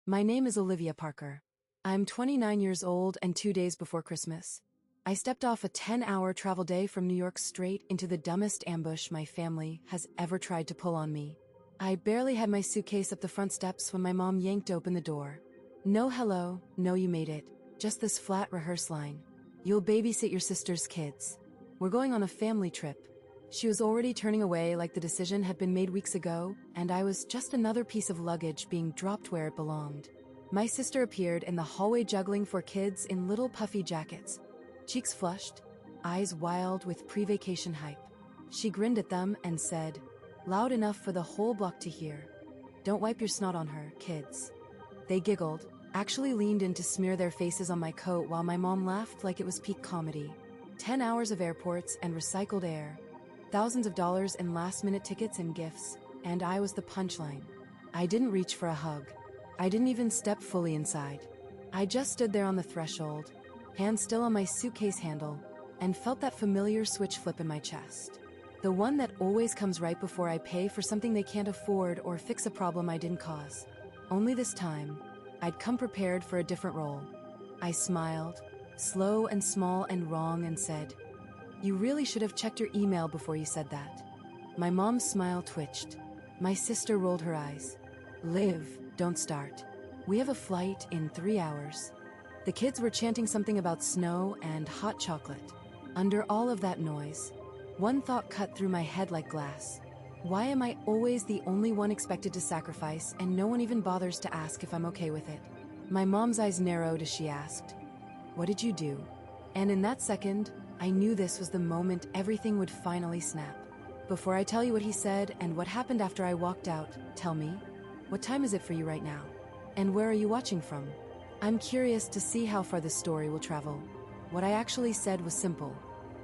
My name is Olivia Parker. I'm 29 years old and 2 days before Christmas. I stepped off a 10-hour travel day from New York straight into the dumbest ambush my family has ever tried to pull on me. I barely had my suitcase up the front steps when my mom yanked open the door. No hello, no you made it, just this flat rehearse line. You'll babysit your sister's kids. We're going on a family trip. She was already turning away like the decision had been made weeks ago, and I was just another piece of luggage being dropped where it belonged. My sister appeared in the hallway juggling for kids in little puffy jackets. Cheeks flushed, eyes wild with pre-vacation hype. She grinned at them and said, loud enough for the whole block to hear, "Don't wipe your snot on her, kids." They giggled, actually leaned in to smear their faces on my coat while my mom laughed like it was peak comedy. 10 hours of airports and recycled air. Thousands of dollars in last-minute tickets and gifts, and I was the punchline. I didn't reach for a hug. I didn't even step fully inside. I just stood there on the threshold, hand still on my suitcase handle, and felt that familiar switch flip in my chest. The one that always comes right before I pay for something they can't afford or fix a problem I didn't cause. Only this time, I'd come prepared for a different role. I smiled, slow and small and wrong, and said, "You really should have checked your email before you said that." My mom's smile twitched. My sister rolled her eyes. "Liv, don't start. We have a flight in 3 hours." The kids were chanting something about snow and hot chocolate. Under all of that noise, one thought cut through my head like glass. Why am I always the only one expected to sacrifice and no one even bothers to ask if I'm okay with it? My mom's eyes narrowed as she asked, "What did you do?" And in that second, I knew this was the moment everything would finally snap. Before I tell you what he said and what happened after I walked out, tell me, what time is it for you right now? And where are you watching from? I'm curious to see how far this story will travel. What I actually said was simple.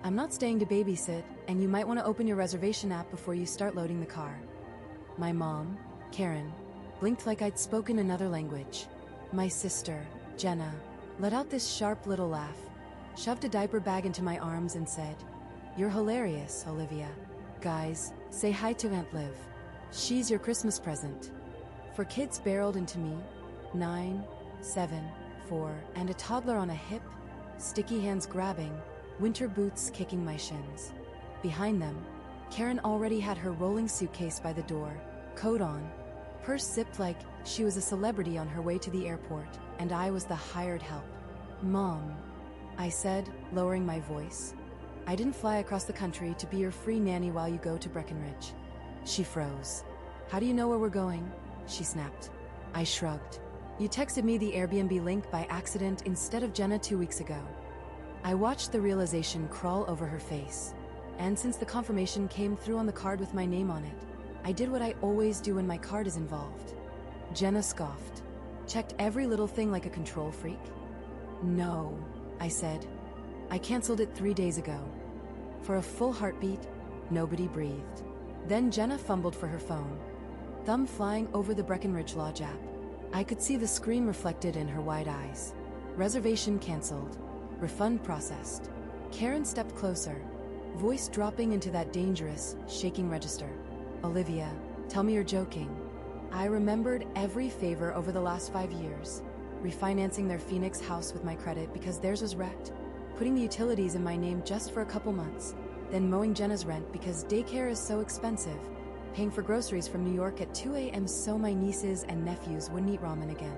I'm not staying to babysit, and you might want to open your reservation app before you start loading the car. My mom, Karen, blinked like I'd spoken another language. My sister, Jenna, let out this sharp little laugh, shoved a diaper bag into my arms and said, "You're hilarious, Olivia. Guys, say hi to Aunt Liv. She's your Christmas present." For kids barreled into me, 9, 7, 4, and a toddler on a hip, sticky hands grabbing, winter boots kicking my shins. Behind them, Karen already had her rolling suitcase by the door, coat on, purse zipped like she was a celebrity on her way to the airport, and I was the hired help. "Mom," I said, lowering my voice, "I didn't fly across the country to be your free nanny while you go to Breckenridge." She froze. "How do you know where we're going?" she snapped. I shrugged. "You texted me the Airbnb link by accident instead of Jenna 2 weeks ago." I watched the realization crawl over her face, and since the confirmation came through on the card with my name on it, I did what I always do when my card is involved. Jenna scoffed. "Checked every little thing like a control freak?" "No," I said. "I canceled it 3 days ago." For a full heartbeat, nobody breathed. Then Jenna fumbled for her phone, thumb flying over the Breckenridge Lodge app. I could see the screen reflected in her wide eyes. Reservation canceled. Refund processed. Karen stepped closer, voice dropping into that dangerous, shaking register. "Olivia, tell me you're joking." I remembered every favor over the last 5 years. Refinancing their Phoenix house with my credit because theirs was wrecked, putting the utilities in my name just for a couple months, then mowing Jenna's rent because daycare is so expensive, paying for groceries from New York at 2 a.m. so my nieces and nephews wouldn't eat ramen again.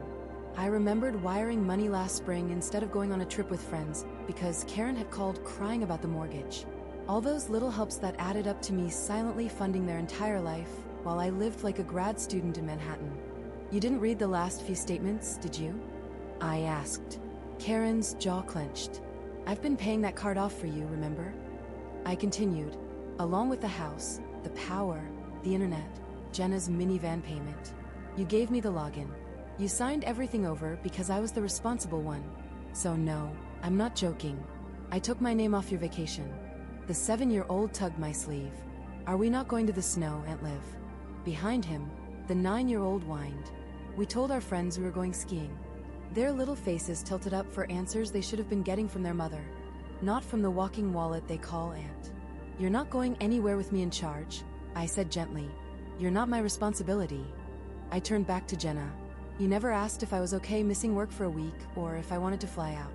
I remembered wiring money last spring instead of going on a trip with friends because Karen had called crying about the mortgage. All those little helps that added up to me silently funding their entire life while I lived like a grad student in Manhattan. "You didn't read the last few statements, did you?" I asked. Karen's jaw clenched. "I've been paying that card off for you, remember?" I continued, "Along with the house, the power, the internet, Jenna's minivan payment. You gave me the login. You signed everything over because I was the responsible one. So no, I'm not joking. I took my name off your vacation." The 7-year-old tugged my sleeve. "Are we not going to the snow, Aunt Liv?" Behind him, the 9-year-old whined. "We told our friends we were going skiing." Their little faces tilted up for answers they should have been getting from their mother, not from the walking wallet they call aunt. "You're not going anywhere with me in charge," I said gently. "You're not my responsibility." I turned back to Jenna. You never asked if I was okay missing work for a week or if I wanted to fly out.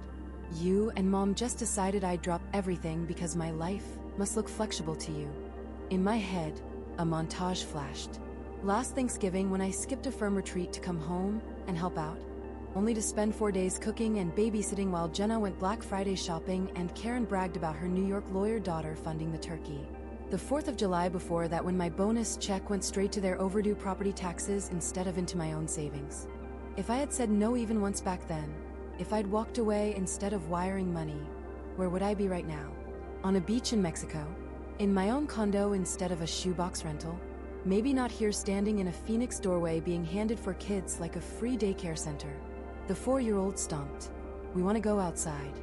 You and Mom just decided I'd drop everything because my life must look flexible to you. In my head, a montage flashed. Last Thanksgiving, when I skipped a firm retreat to come home and help out, only to spend 4 days cooking and babysitting while Jenna went Black Friday shopping and Karen bragged about her New York lawyer daughter funding the turkey. The 4th of July before that, when my bonus check went straight to their overdue property taxes instead of into my own savings. If I had said no even once back then, if I'd walked away instead of wiring money, where would I be right now? On a beach in Mexico? In my own condo instead of a shoebox rental? Maybe not here standing in a Phoenix doorway being handed for kids like a free daycare center. The 4-year-old stomped. We want to go outside.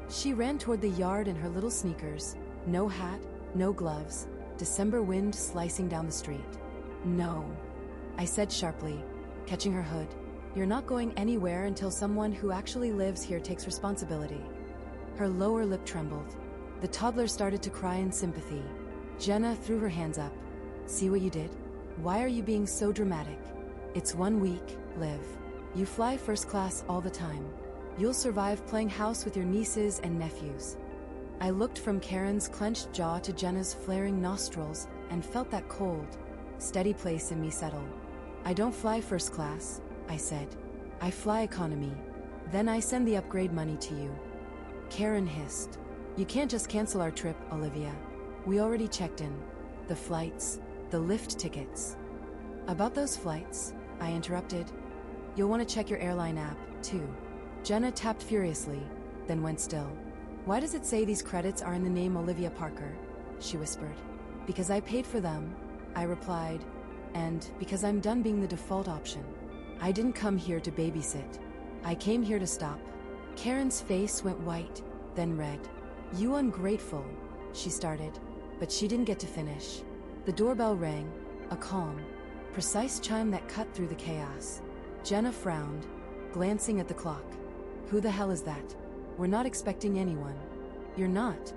She ran toward the yard in her little sneakers, no hat, no gloves, December wind slicing down the street. No, I said sharply, catching her hood. You're not going anywhere until someone who actually lives here takes responsibility. Her lower lip trembled. The toddler started to cry in sympathy. Jenna threw her hands up. See what you did? Why are you being so dramatic? It's 1 week, Liv. You fly first class all the time. You'll survive playing house with your nieces and nephews. I looked from Karen's clenched jaw to Jenna's flaring nostrils and felt that cold, steady place in me settle. I don't fly first class, I said. I fly economy. Then I send the upgrade money to you. Karen hissed. You can't just cancel our trip, Olivia. We already checked in. The flights, the lift tickets. About those flights, I interrupted. You'll want to check your airline app, too. Jenna tapped furiously, then went still. Why does it say these credits are in the name Olivia Parker? She whispered. Because I paid for them, I replied, and because I'm done being the default option. I didn't come here to babysit. I came here to stop. Karen's face went white, then red. You ungrateful, she started, but she didn't get to finish. The doorbell rang, a calm, precise chime that cut through the chaos. Jenna frowned, glancing at the clock. Who the hell is that? We're not expecting anyone. You're not,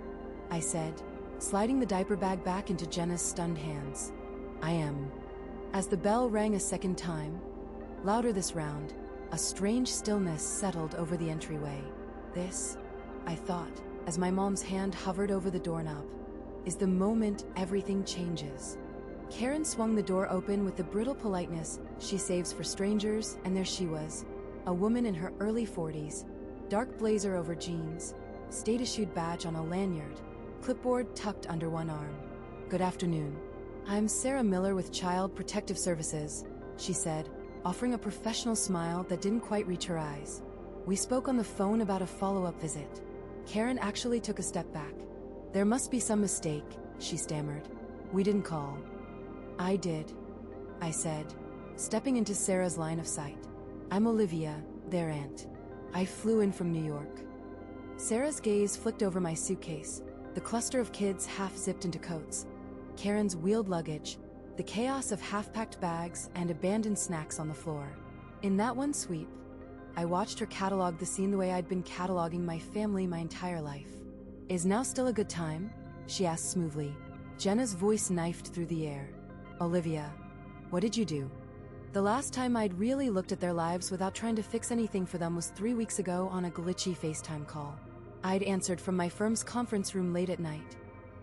I said, sliding the diaper bag back into Jenna's stunned hands. I am. As the bell rang a second time, louder this round, a strange stillness settled over the entryway. This, I thought, as my mom's hand hovered over the doorknob, is the moment everything changes. Karen swung the door open with the brittle politeness she saves for strangers, and there she was, a woman in her early 40s, dark blazer over jeans, state-issued badge on a lanyard, clipboard tucked under one arm. Good afternoon. I'm Sarah Miller with Child Protective Services, she said, offering a professional smile that didn't quite reach her eyes. We spoke on the phone about a follow-up visit. Karen actually took a step back. There must be some mistake, she stammered. We didn't call. I did, I said, stepping into Sarah's line of sight. I'm Olivia, their aunt. I flew in from New York. Sarah's gaze flicked over my suitcase, the cluster of kids half-zipped into coats, Karen's wheeled luggage, the chaos of half-packed bags and abandoned snacks on the floor. In that one sweep, I watched her catalog the scene the way I'd been cataloging my family my entire life. Is now still a good time? She asked smoothly. Jenna's voice knifed through the air. Olivia, what did you do? The last time I'd really looked at their lives without trying to fix anything for them was 3 weeks ago on a glitchy FaceTime call. I'd answered from my firm's conference room late at night.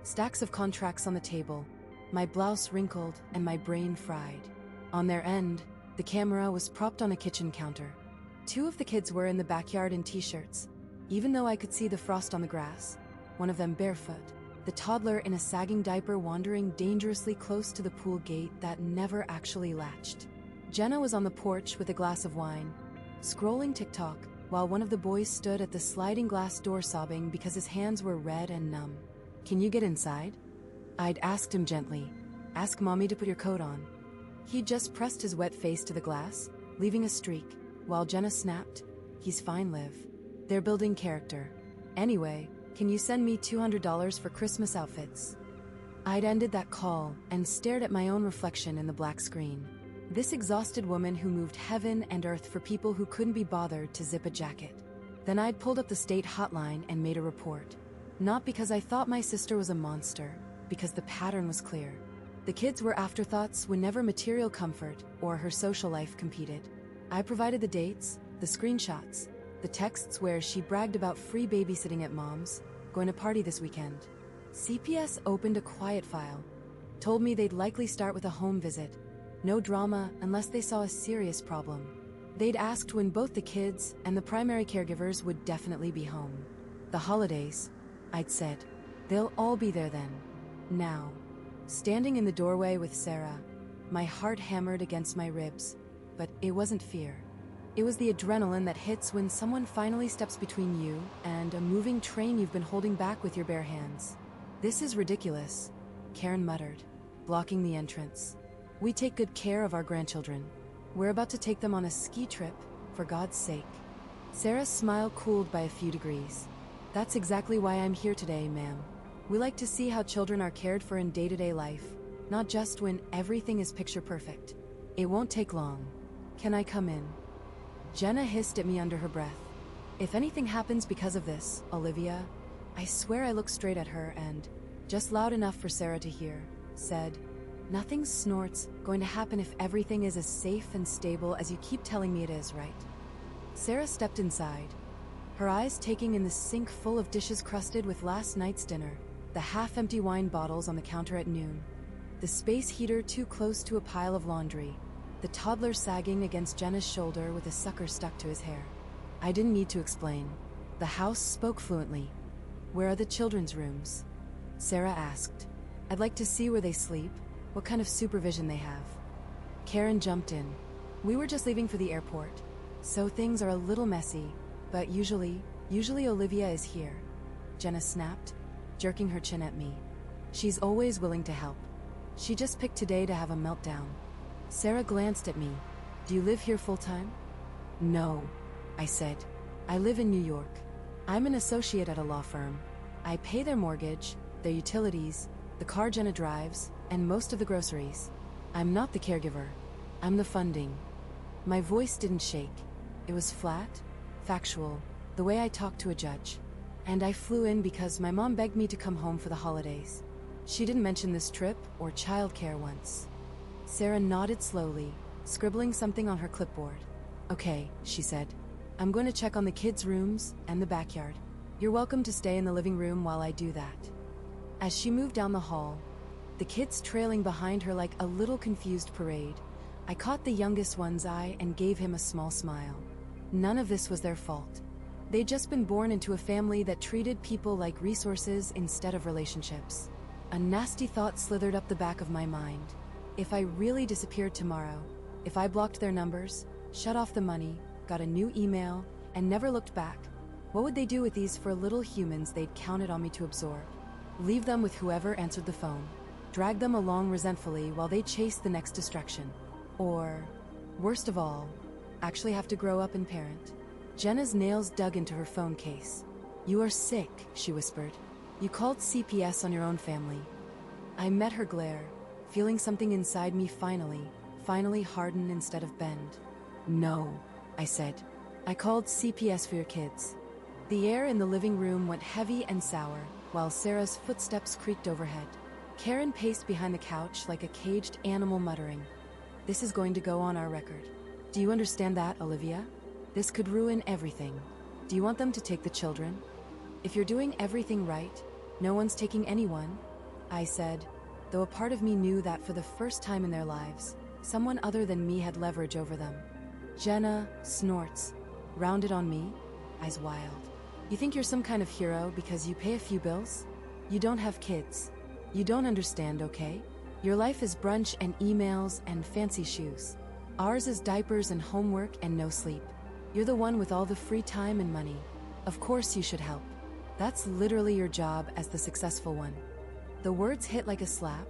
Stacks of contracts on the table, my blouse wrinkled and my brain fried. On their end, the camera was propped on a kitchen counter. 2 of the kids were in the backyard in t-shirts, even though I could see the frost on the grass, one of them barefoot, the toddler in a sagging diaper wandering dangerously close to the pool gate that never actually latched. Jenna was on the porch with a glass of wine, scrolling TikTok, while one of the boys stood at the sliding glass door sobbing because his hands were red and numb. Can you get inside? I'd asked him gently. Ask Mommy to put your coat on. He'd just pressed his wet face to the glass, leaving a streak, while Jenna snapped, He's fine, Liv. They're building character. Anyway, can you send me $200 for Christmas outfits? I'd ended that call and stared at my own reflection in the black screen. This exhausted woman who moved heaven and earth for people who couldn't be bothered to zip a jacket. Then I'd pulled up the state hotline and made a report. Not because I thought my sister was a monster, because the pattern was clear. The kids were afterthoughts whenever material comfort or her social life competed. I provided the dates, the screenshots, the texts where she bragged about free babysitting at mom's, going to party this weekend. CPS opened a quiet file, told me they'd likely start with a home visit. No drama unless they saw a serious problem. They'd asked when both the kids and the primary caregivers would definitely be home. The holidays, I'd said. They'll all be there then. Now. Standing in the doorway with Sarah, my heart hammered against my ribs, but it wasn't fear. It was the adrenaline that hits when someone finally steps between you and a moving train you've been holding back with your bare hands. This is ridiculous, Karen muttered, blocking the entrance. We take good care of our grandchildren. We're about to take them on a ski trip, for God's sake. Sarah's smile cooled by a few degrees. That's exactly why I'm here today, ma'am. We like to see how children are cared for in day-to-day life, not just when everything is picture perfect. It won't take long. Can I come in? Jenna hissed at me under her breath. If anything happens because of this, Olivia, I swear I looked straight at her and, just loud enough for Sarah to hear, said, "Nothing snorts going to happen if everything is as safe and stable as you keep telling me it is, right?" Sarah stepped inside, her eyes taking in the sink full of dishes crusted with last night's dinner, the half-empty wine bottles on the counter at noon, the space heater too close to a pile of laundry, the toddler sagging against Jenna's shoulder with a sucker stuck to his hair. I didn't need to explain. The house spoke fluently. "Where are the children's rooms?" Sarah asked. "I'd like to see where they sleep, what kind of supervision they have." Karen jumped in. "We were just leaving for the airport, so things are a little messy, but usually Olivia is here." Jenna snapped, jerking her chin at me. "She's always willing to help. She just picked today to have a meltdown." Sarah glanced at me. "Do you live here full-time?" "No," I said. "I live in New York. I'm an associate at a law firm. I pay their mortgage, their utilities, the car Jenna drives, and most of the groceries. I'm not the caregiver. I'm the funding." My voice didn't shake. It was flat, factual, the way I talk to a judge. "And I flew in because my mom begged me to come home for the holidays. She didn't mention this trip or childcare once." Sarah nodded slowly, scribbling something on her clipboard. "Okay," she said. "I'm going to check on the kids' rooms and the backyard. You're welcome to stay in the living room while I do that." As she moved down the hall, the kids trailing behind her like a little confused parade, I caught the youngest one's eye and gave him a small smile. None of this was their fault. They'd just been born into a family that treated people like resources instead of relationships. A nasty thought slithered up the back of my mind. If I really disappeared tomorrow, if I blocked their numbers, shut off the money, got a new email, and never looked back, what would they do with these 4 little humans they'd counted on me to absorb? Leave them with whoever answered the phone, drag them along resentfully while they chased the next distraction. Or, worst of all, actually have to grow up and parent. Jenna's nails dug into her phone case. "You are sick," she whispered. "You called CPS on your own family." I met her glare, feeling something inside me finally harden instead of bend. "No," I said. "I called CPS for your kids." The air in the living room went heavy and sour, while Sarah's footsteps creaked overhead. Karen paced behind the couch like a caged animal muttering. "This is going to go on our record. Do you understand that, Olivia? This could ruin everything. Do you want them to take the children? If you're doing everything right, no one's taking anyone," I said, though a part of me knew that for the first time in their lives, someone other than me had leverage over them. Jenna snorts, rounded on me, eyes wild. "You think you're some kind of hero because you pay a few bills? You don't have kids. You don't understand, okay? Your life is brunch and emails and fancy shoes. Ours is diapers and homework and no sleep. You're the one with all the free time and money. Of course you should help. That's literally your job as the successful one." The words hit like a slap,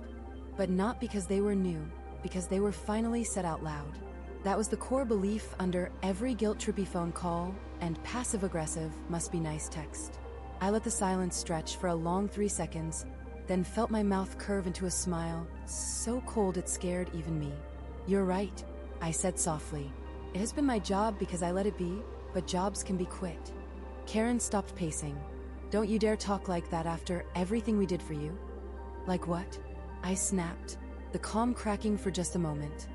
but not because they were new, because they were finally said out loud. That was the core belief under every guilt-trippy phone call and passive-aggressive must be nice text. I let the silence stretch for a long 3 seconds, then felt my mouth curve into a smile, so cold it scared even me. "You're right," I said softly. "It has been my job because I let it be, but jobs can be quit." Karen stopped pacing. "Don't you dare talk like that after everything we did for you." "Like what?" I snapped, the calm cracking for just a moment.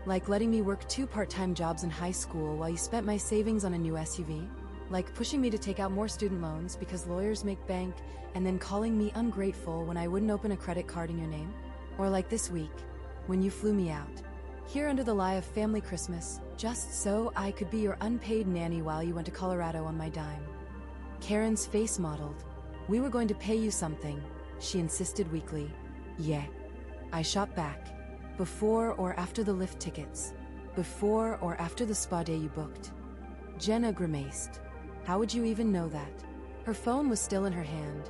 Like letting me work 2 part-time jobs in high school while you spent my savings on a new SUV? Like pushing me to take out more student loans because lawyers make bank and then calling me ungrateful when I wouldn't open a credit card in your name? Or like this week, when you flew me out, here under the lie of family Christmas, just so I could be your unpaid nanny while you went to Colorado on my dime. Karen's face modeled. We were going to pay you something, she insisted weakly. Yeah. I shot back. Before or after the lift tickets? Before or after the spa day you booked? Jenna grimaced. How would you even know that? Her phone was still in her hand,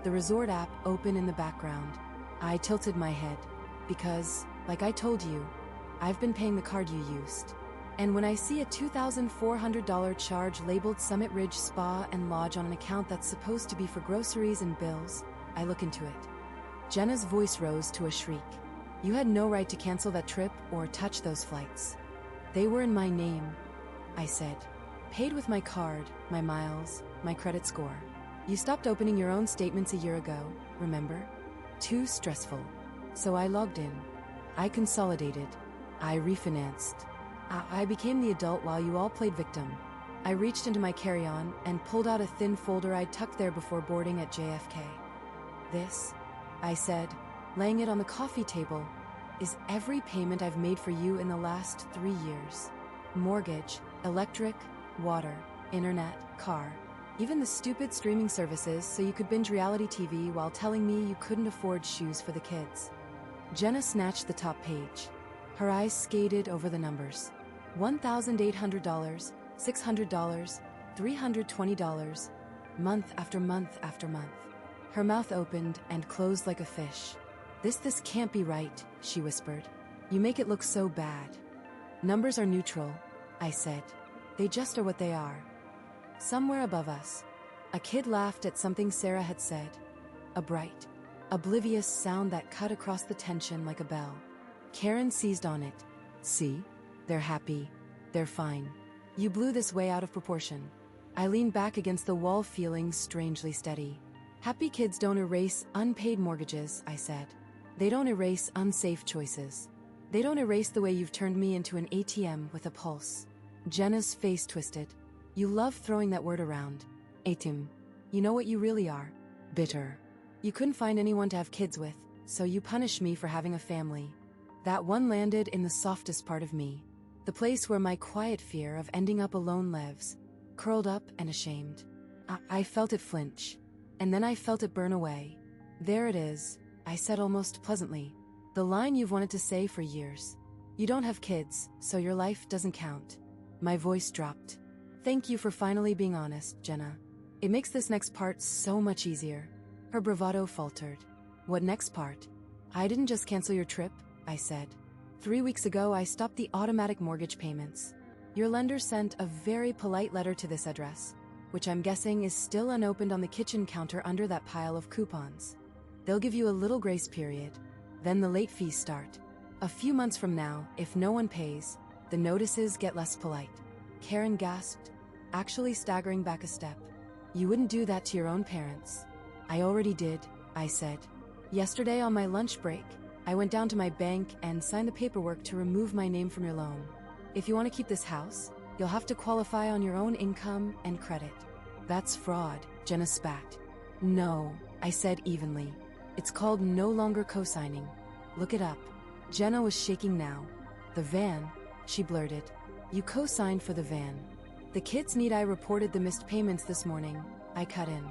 the resort app open in the background. I tilted my head, because, like I told you, I've been paying the card you used. And when I see a $2,400 charge labeled Summit Ridge Spa and Lodge on an account that's supposed to be for groceries and bills, I look into it. Jenna's voice rose to a shriek. You had no right to cancel that trip or touch those flights. They were in my name, I said. Paid with my card, my miles, my credit score. You stopped opening your own statements a year ago, remember? Too stressful. So I logged in. I consolidated. I refinanced. I became the adult while you all played victim. I reached into my carry-on and pulled out a thin folder I'd tucked there before boarding at JFK. This, I said, laying it on the coffee table, is every payment I've made for you in the last 3 years. Mortgage, electric, water, internet, car, even the stupid streaming services so you could binge reality TV while telling me you couldn't afford shoes for the kids. Jenna snatched the top page. Her eyes skated over the numbers. $1,800, $600, $320, month after month after month. Her mouth opened and closed like a fish. This can't be right, she whispered. You make it look so bad. Numbers are neutral, I said. They just are what they are. Somewhere above us, a kid laughed at something Sarah had said. A bright, oblivious sound that cut across the tension like a bell. Karen seized on it. See? They're happy. They're fine. You blew this way out of proportion. I leaned back against the wall, feeling strangely steady. Happy kids don't erase unpaid mortgages, I said. They don't erase unsafe choices. They don't erase the way you've turned me into an ATM with a pulse. Jenna's face twisted. You love throwing that word around. ATM. You know what you really are? Bitter. You couldn't find anyone to have kids with, so you punish me for having a family. That one landed in the softest part of me. The place where my quiet fear of ending up alone lives, curled up and ashamed. I felt it flinch. And then I felt it burn away. There it is, I said almost pleasantly. The line you've wanted to say for years. You don't have kids, so your life doesn't count. My voice dropped. Thank you for finally being honest, Jenna. It makes this next part so much easier. Her bravado faltered. What next part? I didn't just cancel your trip, I said. 3 weeks ago I stopped the automatic mortgage payments. Your lender sent a very polite letter to this address, which I'm guessing is still unopened on the kitchen counter under that pile of coupons. They'll give you a little grace period. Then the late fees start. A few months from now, if no one pays, the notices get less polite. Karen gasped, actually staggering back a step. You wouldn't do that to your own parents. I already did, I said. Yesterday on my lunch break, I went down to my bank and signed the paperwork to remove my name from your loan. If you want to keep this house, you'll have to qualify on your own income and credit. That's fraud, Jenna spat. No, I said evenly. It's called no longer co-signing. Look it up. Jenna was shaking now. The van, she blurted. You co-signed for the van. The kids need I reported the missed payments this morning. I cut in.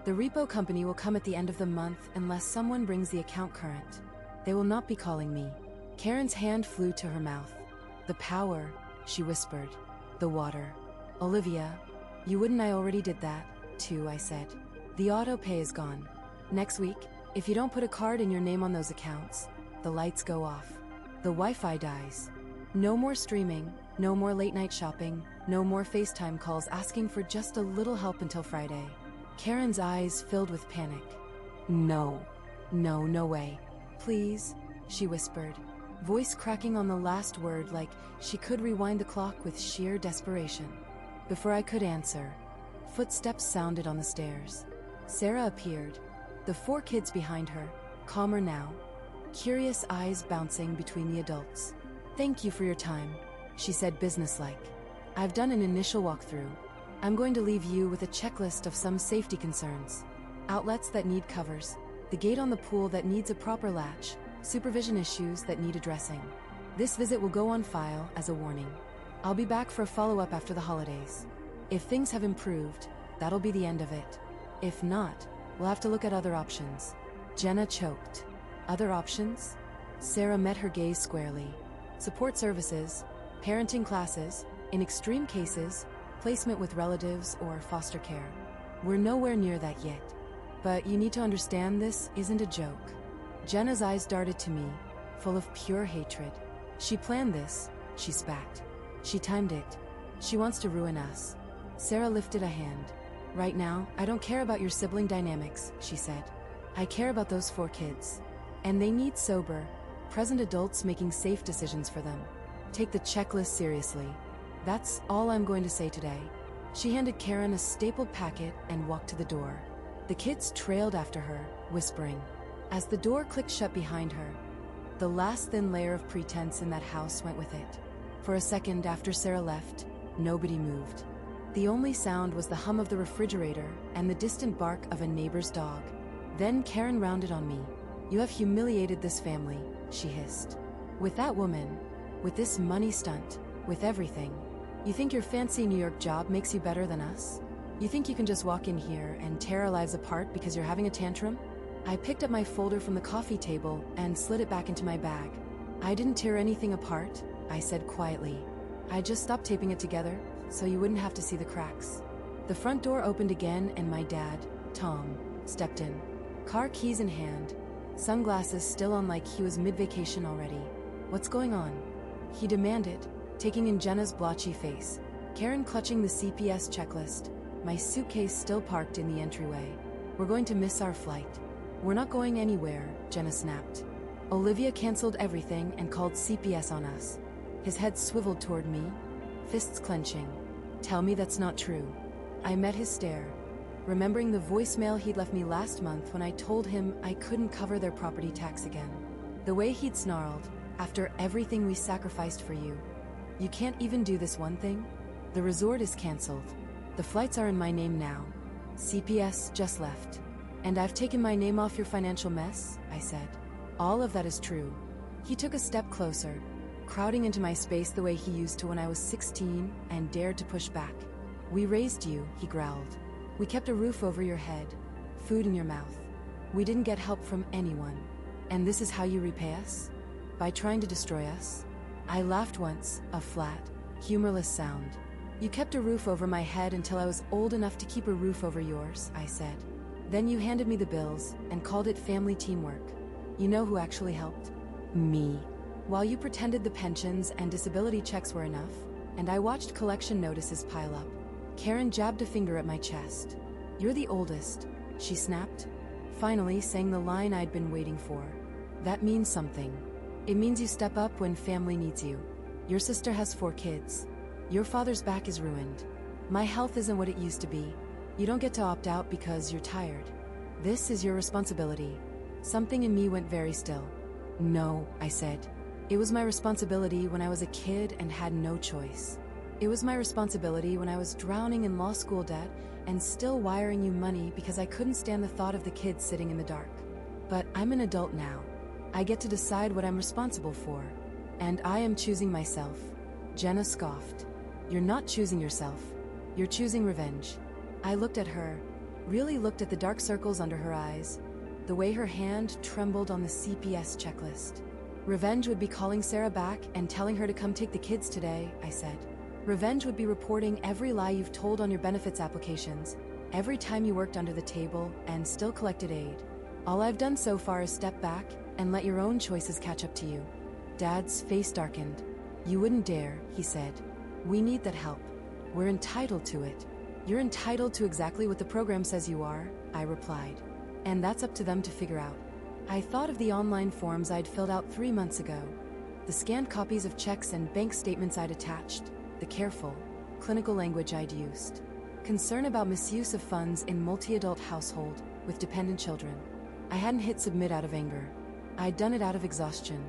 The repo company will come at the end of the month unless someone brings the account current. They will not be calling me. Karen's hand flew to her mouth. The power, she whispered. The water. Olivia, you wouldn't I already did that, too, I said. The auto pay is gone. Next week, if you don't put a card in your name on those accounts, the lights go off. The Wi-Fi dies. No more streaming, no more late night shopping, no more FaceTime calls asking for just a little help until Friday. Karen's eyes filled with panic. No way. Please, she whispered, voice cracking on the last word like she could rewind the clock with sheer desperation. Before I could answer, footsteps sounded on the stairs. Sarah appeared, the 4 kids behind her, calmer now, curious eyes bouncing between the adults. Thank you for your time, she said businesslike. I've done an initial walkthrough. I'm going to leave you with a checklist of some safety concerns. Outlets that need covers, the gate on the pool that needs a proper latch, supervision issues that need addressing. This visit will go on file as a warning. I'll be back for a follow-up after the holidays. If things have improved, that'll be the end of it. If not, we'll have to look at other options. Jenna choked. Other options? Sarah met her gaze squarely. Support services, parenting classes, in extreme cases, placement with relatives or foster care. We're nowhere near that yet. But you need to understand this isn't a joke. Jenna's eyes darted to me, full of pure hatred. She planned this, she spat. She timed it. She wants to ruin us. Sarah lifted a hand. Right now, I don't care about your sibling dynamics, she said. I care about those 4 kids. And they need sober, present adults making safe decisions for them. Take the checklist seriously. That's all I'm going to say today. She handed Karen a stapled packet and walked to the door. The kids trailed after her, whispering. As the door clicked shut behind her, the last thin layer of pretense in that house went with it. For a second after Sarah left, nobody moved. The only sound was the hum of the refrigerator and the distant bark of a neighbor's dog. Then Karen rounded on me. You have humiliated this family, she hissed. With that woman, with this money stunt, with everything. You think your fancy New York job makes you better than us? You think you can just walk in here and tear our lives apart because you're having a tantrum? I picked up my folder from the coffee table and slid it back into my bag. I didn't tear anything apart, I said quietly. I just stopped taping it together so you wouldn't have to see the cracks. The front door opened again and my dad, Tom, stepped in. Car keys in hand, sunglasses still on like he was mid-vacation already. What's going on? He demanded, taking in Jenna's blotchy face. Karen clutching the CPS checklist, my suitcase still parked in the entryway. We're going to miss our flight. We're not going anywhere, Jenna snapped. Olivia canceled everything and called CPS on us. His head swiveled toward me, fists clenching. Tell me that's not true. I met his stare, remembering the voicemail he'd left me last month when I told him I couldn't cover their property tax again. The way he'd snarled, after everything we sacrificed for you. You can't even do this one thing? The resort is canceled. The flights are in my name now. CPS just left. And I've taken my name off your financial mess, I said. All of that is true. He took a step closer, crowding into my space the way he used to when I was 16 and dared to push back. We raised you, he growled. We kept a roof over your head, food in your mouth. We didn't get help from anyone. And this is how you repay us? By trying to destroy us? I laughed once, a flat, humorless sound. You kept a roof over my head until I was old enough to keep a roof over yours, I said. Then you handed me the bills and called it family teamwork. You know who actually helped? Me. While you pretended the pensions and disability checks were enough, and I watched collection notices pile up, Karen jabbed a finger at my chest. You're the oldest, she snapped, finally saying the line I'd been waiting for. That means something. It means you step up when family needs you. Your sister has 4 kids. Your father's back is ruined. My health isn't what it used to be. You don't get to opt out because you're tired. This is your responsibility. Something in me went very still. No, I said. It was my responsibility when I was a kid and had no choice. It was my responsibility when I was drowning in law school debt and still wiring you money because I couldn't stand the thought of the kids sitting in the dark. But I'm an adult now. I get to decide what I'm responsible for. And I am choosing myself. Jenna scoffed. You're not choosing yourself. You're choosing revenge. I looked at her, really looked at the dark circles under her eyes, the way her hand trembled on the CPS checklist. Revenge would be calling Sarah back and telling her to come take the kids today, I said. Revenge would be reporting every lie you've told on your benefits applications, every time you worked under the table and still collected aid. All I've done so far is step back and let your own choices catch up to you. Dad's face darkened. You wouldn't dare, he said. We need that help. We're entitled to it. You're entitled to exactly what the program says you are, I replied. And that's up to them to figure out. I thought of the online forms I'd filled out 3 months ago, the scanned copies of checks and bank statements I'd attached, the careful, clinical language I'd used. Concern about misuse of funds in multi-adult household with dependent children. I hadn't hit submit out of anger. I'd done it out of exhaustion.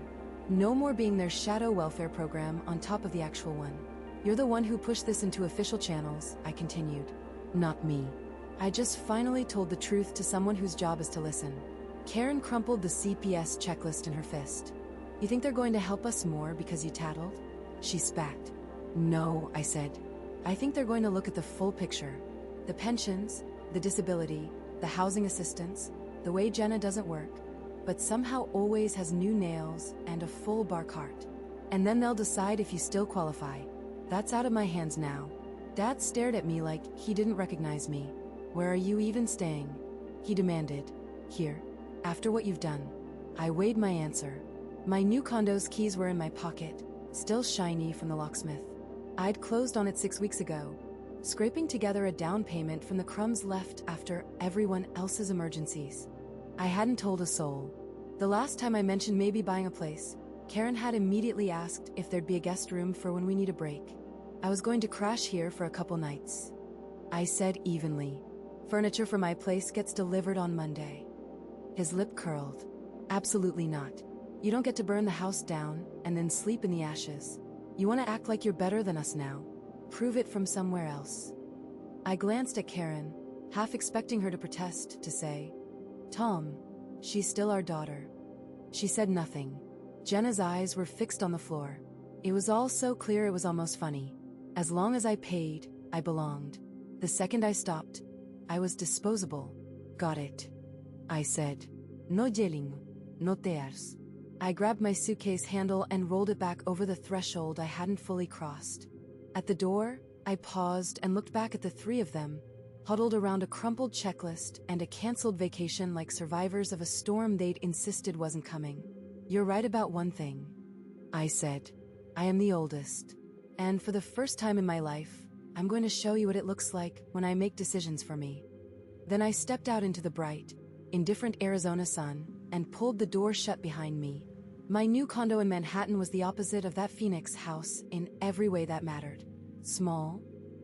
No more being their shadow welfare program on top of the actual one. You're the one who pushed this into official channels, I continued. Not me. I just finally told the truth to someone whose job is to listen. Karen crumpled the CPS checklist in her fist. You think they're going to help us more because you tattled? She spat. No, I said. I think they're going to look at the full picture. The pensions, the disability, the housing assistance, the way Jenna doesn't work, but somehow always has new nails and a full bar cart. And then they'll decide if you still qualify. That's out of my hands now. Dad stared at me like he didn't recognize me. Where are you even staying? He demanded. Here. After what you've done. I weighed my answer. My new condo's keys were in my pocket, still shiny from the locksmith. I'd closed on it 6 weeks ago, scraping together a down payment from the crumbs left after everyone else's emergencies. I hadn't told a soul. The last time I mentioned maybe buying a place, Karen had immediately asked if there'd be a guest room for when we need a break. I was going to crash here for a couple nights. I said evenly. Furniture for my place gets delivered on Monday. His lip curled. Absolutely not. You don't get to burn the house down and then sleep in the ashes. You want to act like you're better than us now. Prove it from somewhere else. I glanced at Karen, half expecting her to protest, to say, Tom, she's still our daughter. She said nothing. Jenna's eyes were fixed on the floor. It was all so clear it was almost funny. As long as I paid, I belonged. The second I stopped, I was disposable. Got it. I said. No yelling, no tears. I grabbed my suitcase handle and rolled it back over the threshold I hadn't fully crossed. At the door, I paused and looked back at the three of them, huddled around a crumpled checklist and a canceled vacation like survivors of a storm they'd insisted wasn't coming. You're right about one thing, I said. I am the oldest. And for the first time in my life, I'm going to show you what it looks like when I make decisions for me. Then I stepped out into the bright, indifferent Arizona sun and pulled the door shut behind me. My new condo in Manhattan was the opposite of that Phoenix house in every way that mattered. Small,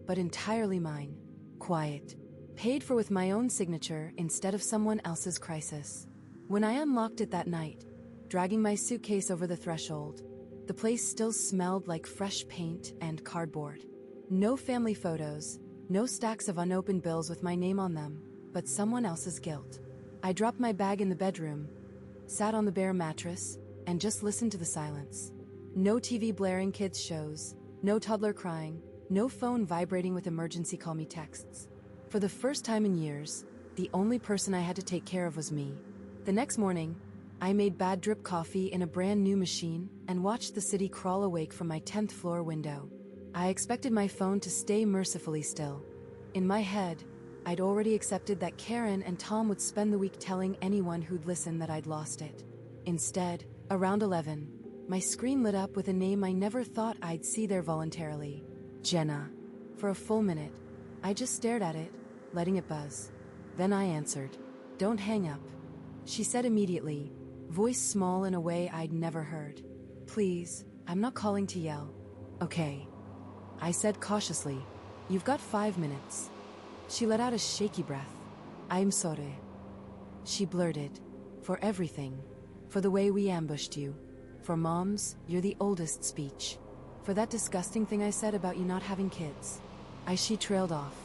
but entirely mine. Quiet. Paid for with my own signature instead of someone else's crisis. When I unlocked it that night, dragging my suitcase over the threshold, the place still smelled like fresh paint and cardboard. No family photos, no stacks of unopened bills with my name on them, but someone else's guilt. I dropped my bag in the bedroom, sat on the bare mattress, and just listened to the silence. No TV blaring kids' shows, no toddler crying, no phone vibrating with emergency call me texts. For the first time in years, the only person I had to take care of was me. The next morning, I made bad drip coffee in a brand new machine and watched the city crawl awake from my 10th floor window. I expected my phone to stay mercifully still. In my head, I'd already accepted that Karen and Tom would spend the week telling anyone who'd listen that I'd lost it. Instead, around 11, my screen lit up with a name I never thought I'd see there voluntarily. Jenna. For a full minute, I just stared at it, letting it buzz. Then I answered. Don't hang up. She said immediately, voice small in a way I'd never heard. Please, I'm not calling to yell. Okay. I said cautiously, you've got 5 minutes. She let out a shaky breath. I'm sorry. She blurted. For everything. For the way we ambushed you. For Mom's, you're the oldest speech. For that disgusting thing I said about you not having kids. She trailed off.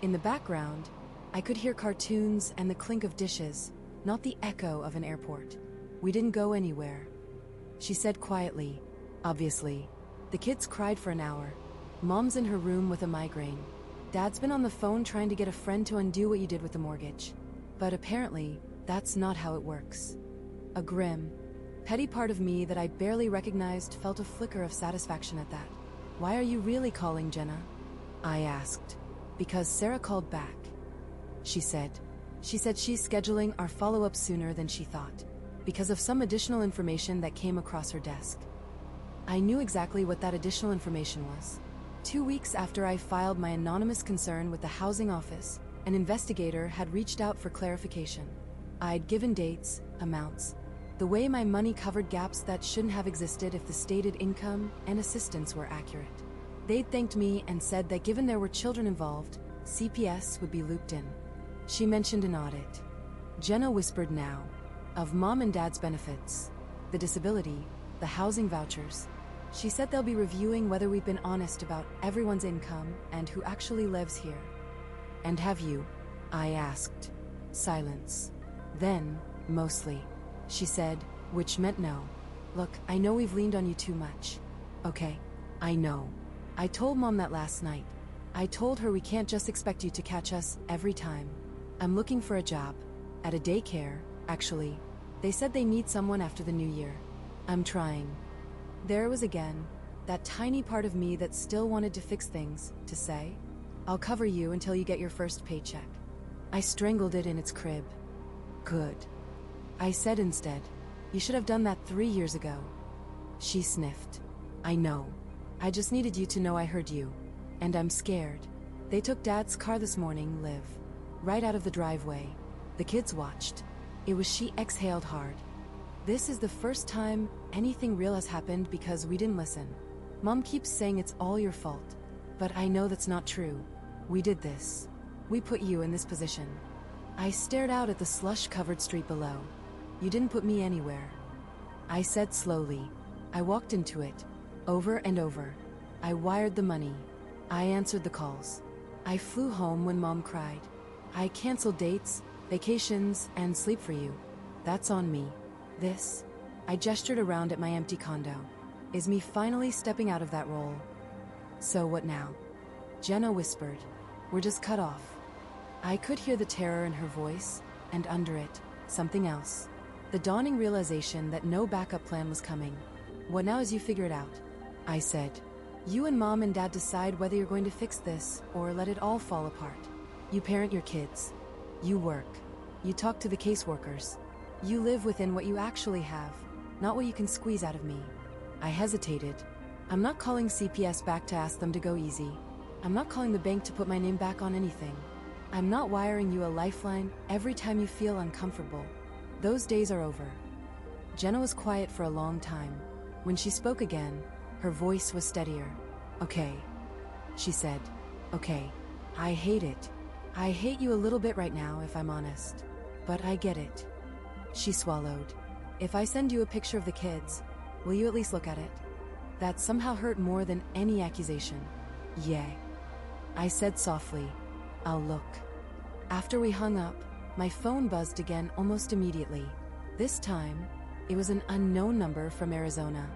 In the background, I could hear cartoons and the clink of dishes, not the echo of an airport. We didn't go anywhere. She said quietly, obviously. The kids cried for an hour. Mom's in her room with a migraine. Dad's been on the phone trying to get a friend to undo what you did with the mortgage. But apparently, that's not how it works. A grim, petty part of me that I barely recognized felt a flicker of satisfaction at that. Why are you really calling, Jenna? I asked. Because Sarah called back. She said she's scheduling our follow-up sooner than she thought, because of some additional information that came across her desk. I knew exactly what that additional information was. 2 weeks after I filed my anonymous concern with the housing office, an investigator had reached out for clarification. I'd given dates, amounts, the way my money covered gaps that shouldn't have existed if the stated income and assistance were accurate. They'd thanked me and said that given there were children involved, CPS would be looped in. She mentioned an audit. Jenna whispered now. Of Mom and Dad's benefits. The disability, the housing vouchers. She said they'll be reviewing whether we've been honest about everyone's income and who actually lives here. And have you? I asked. Silence. Then, mostly, she said, which meant no. Look, I know we've leaned on you too much. Okay, I know. I told Mom that last night. I told her we can't just expect you to catch us every time. I'm looking for a job. At a daycare, actually. They said they need someone after the new year. I'm trying. There it was again, that tiny part of me that still wanted to fix things, to say, I'll cover you until you get your first paycheck. I strangled it in its crib. Good. I said instead, you should have done that 3 years ago. She sniffed. I know. I just needed you to know I heard you. And I'm scared. They took Dad's car this morning, Liv. Right out of the driveway. The kids watched. It was she exhaled hard. This is the first time anything real has happened because we didn't listen. Mom keeps saying it's all your fault. But I know that's not true. We did this. We put you in this position. I stared out at the slush-covered street below. You didn't put me anywhere. I said slowly. I walked into it. Over and over. I wired the money. I answered the calls. I flew home when Mom cried. I canceled dates, vacations, and sleep for you. That's on me. This, I gestured around at my empty condo, is me finally stepping out of that role. So what now? Jenna whispered. We're just cut off. I could hear the terror in her voice, and under it, something else. The dawning realization that no backup plan was coming. What now as you figure it out? I said. You and Mom and Dad decide whether you're going to fix this or let it all fall apart. You parent your kids. You work. You talk to the caseworkers. You live within what you actually have, not what you can squeeze out of me. I hesitated. I'm not calling CPS back to ask them to go easy. I'm not calling the bank to put my name back on anything. I'm not wiring you a lifeline every time you feel uncomfortable. Those days are over. Jenna was quiet for a long time. When she spoke again, her voice was steadier. Okay, she said. Okay, I hate it. I hate you a little bit right now, if I'm honest. But I get it. She swallowed. If I send you a picture of the kids, will you at least look at it? That somehow hurt more than any accusation. Yeah. I said softly, I'll look. After we hung up, my phone buzzed again almost immediately. This time, it was an unknown number from Arizona.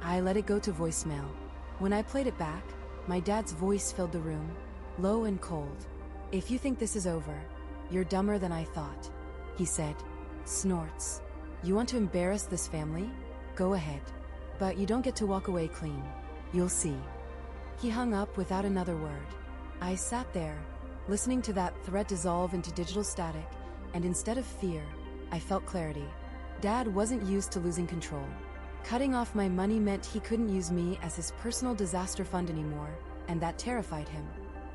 I let it go to voicemail. When I played it back, my dad's voice filled the room, low and cold. If you think this is over, you're dumber than I thought, he said. Snorts. You want to embarrass this family? Go ahead. But you don't get to walk away clean. You'll see. He hung up without another word. I sat there, listening to that threat dissolve into digital static, and instead of fear, I felt clarity. Dad wasn't used to losing control. Cutting off my money meant he couldn't use me as his personal disaster fund anymore, and that terrified him.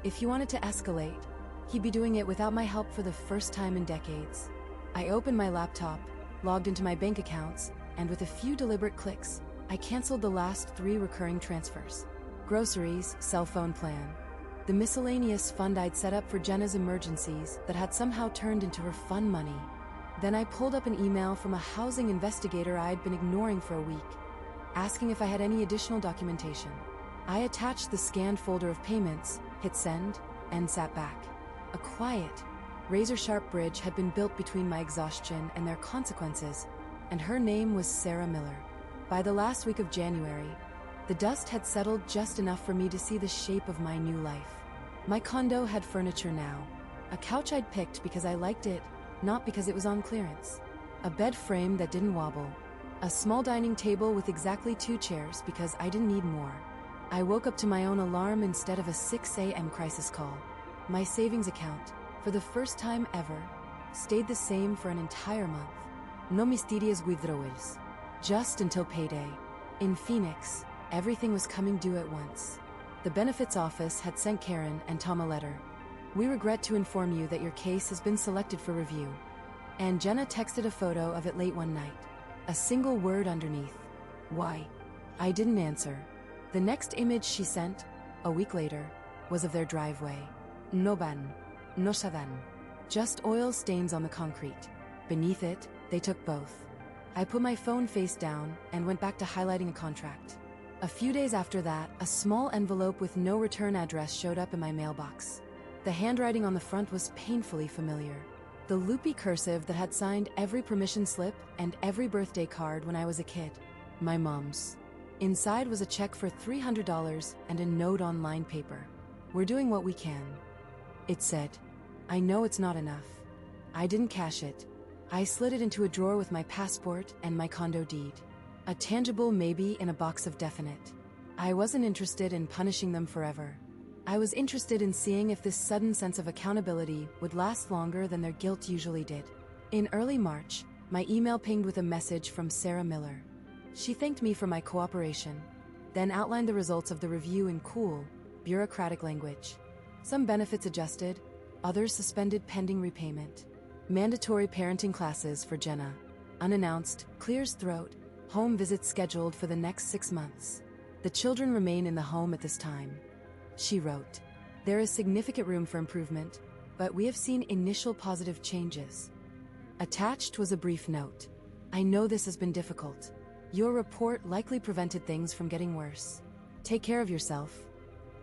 If he wanted to escalate, he'd be doing it without my help for the first time in decades. I opened my laptop, logged into my bank accounts, and with a few deliberate clicks, I canceled the last 3 recurring transfers. Groceries, cell phone plan. The miscellaneous fund I'd set up for Jenna's emergencies that had somehow turned into her fun money. Then I pulled up an email from a housing investigator I'd been ignoring for a week, asking if I had any additional documentation. I attached the scanned folder of payments, hit send, and sat back. A quiet, razor-sharp bridge had been built between my exhaustion and their consequences, and her name was Sarah Miller. By the last week of January, the dust had settled just enough for me to see the shape of my new life. My condo had furniture now. A couch I'd picked because I liked it, not because it was on clearance. A bed frame that didn't wobble. A small dining table with exactly 2 chairs because I didn't need more. I woke up to my own alarm instead of a 6 a.m. crisis call. My savings account, for the first time ever, stayed the same for an entire month. No mysterious withdrawals. Just until payday. In Phoenix, everything was coming due at once. The benefits office had sent Karen and Tom a letter. We regret to inform you that your case has been selected for review. And Jenna texted a photo of it late one night. A single word underneath. Why? I didn't answer. The next image she sent, a week later, was of their driveway. No ban. No sadan. Just oil stains on the concrete. Beneath it, they took both. I put my phone face down and went back to highlighting a contract. A few days after that, a small envelope with no return address showed up in my mailbox. The handwriting on the front was painfully familiar. The loopy cursive that had signed every permission slip and every birthday card when I was a kid. My mom's. Inside was a check for $300 and a note on lined paper. "We're doing what we can." It said. "I know it's not enough." I didn't cash it. I slid it into a drawer with my passport and my condo deed. A tangible maybe in a box of definite. I wasn't interested in punishing them forever. I was interested in seeing if this sudden sense of accountability would last longer than their guilt usually did. In early March, my email pinged with a message from Sarah Miller. She thanked me for my cooperation, then outlined the results of the review in cool, bureaucratic language. Some benefits adjusted, others suspended pending repayment. Mandatory parenting classes for Jenna. Unannounced, clears throat, home visits scheduled for the next 6 months. The children remain in the home at this time. She wrote, "There is significant room for improvement, but we have seen initial positive changes." Attached was a brief note. "I know this has been difficult. Your report likely prevented things from getting worse. Take care of yourself."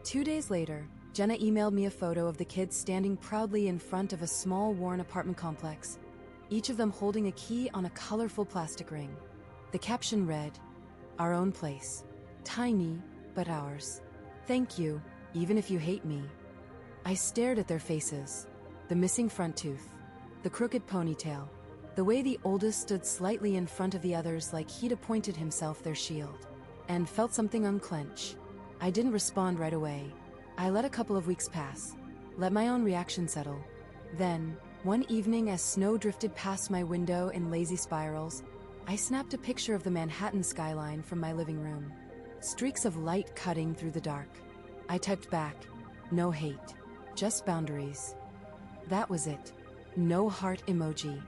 2 days later, Jenna emailed me a photo of the kids standing proudly in front of a small worn apartment complex, each of them holding a key on a colorful plastic ring. The caption read, "Our own place. Tiny, but ours. Thank you, even if you hate me." I stared at their faces. The missing front tooth. The crooked ponytail. The way the oldest stood slightly in front of the others like he'd appointed himself their shield. And felt something unclench. I didn't respond right away. I let a couple of weeks pass. Let my own reaction settle. Then, one evening as snow drifted past my window in lazy spirals, I snapped a picture of the Manhattan skyline from my living room. Streaks of light cutting through the dark. I typed back, "No hate, just boundaries." That was it. No heart emoji.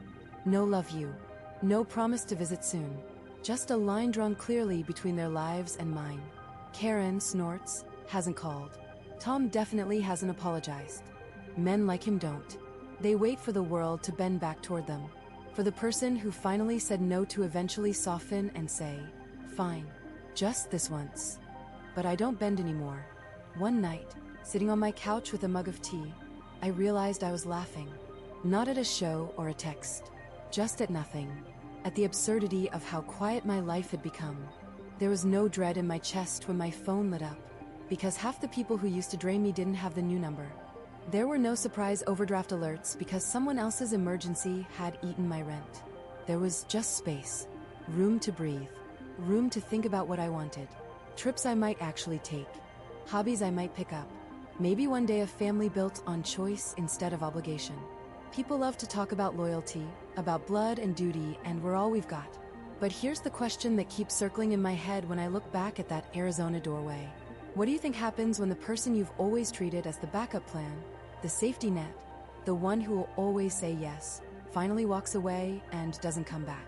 No love you. No promise to visit soon. Just a line drawn clearly between their lives and mine. Karen snorts, hasn't called. Tom definitely hasn't apologized. Men like him don't. They wait for the world to bend back toward them. For the person who finally said no to eventually soften and say, "Fine, just this once." But I don't bend anymore. One night, sitting on my couch with a mug of tea, I realized I was laughing. Not at a show or a text. Just at nothing. At the absurdity of how quiet my life had become. There was no dread in my chest when my phone lit up. Because half the people who used to drain me didn't have the new number. There were no surprise overdraft alerts because someone else's emergency had eaten my rent. There was just space. Room to breathe. Room to think about what I wanted. Trips I might actually take. Hobbies I might pick up. Maybe one day a family built on choice instead of obligation. People love to talk about loyalty, about blood and duty, and we're all we've got. But here's the question that keeps circling in my head when I look back at that Arizona doorway. What do you think happens when the person you've always treated as the backup plan, the safety net, the one who will always say yes, finally walks away and doesn't come back?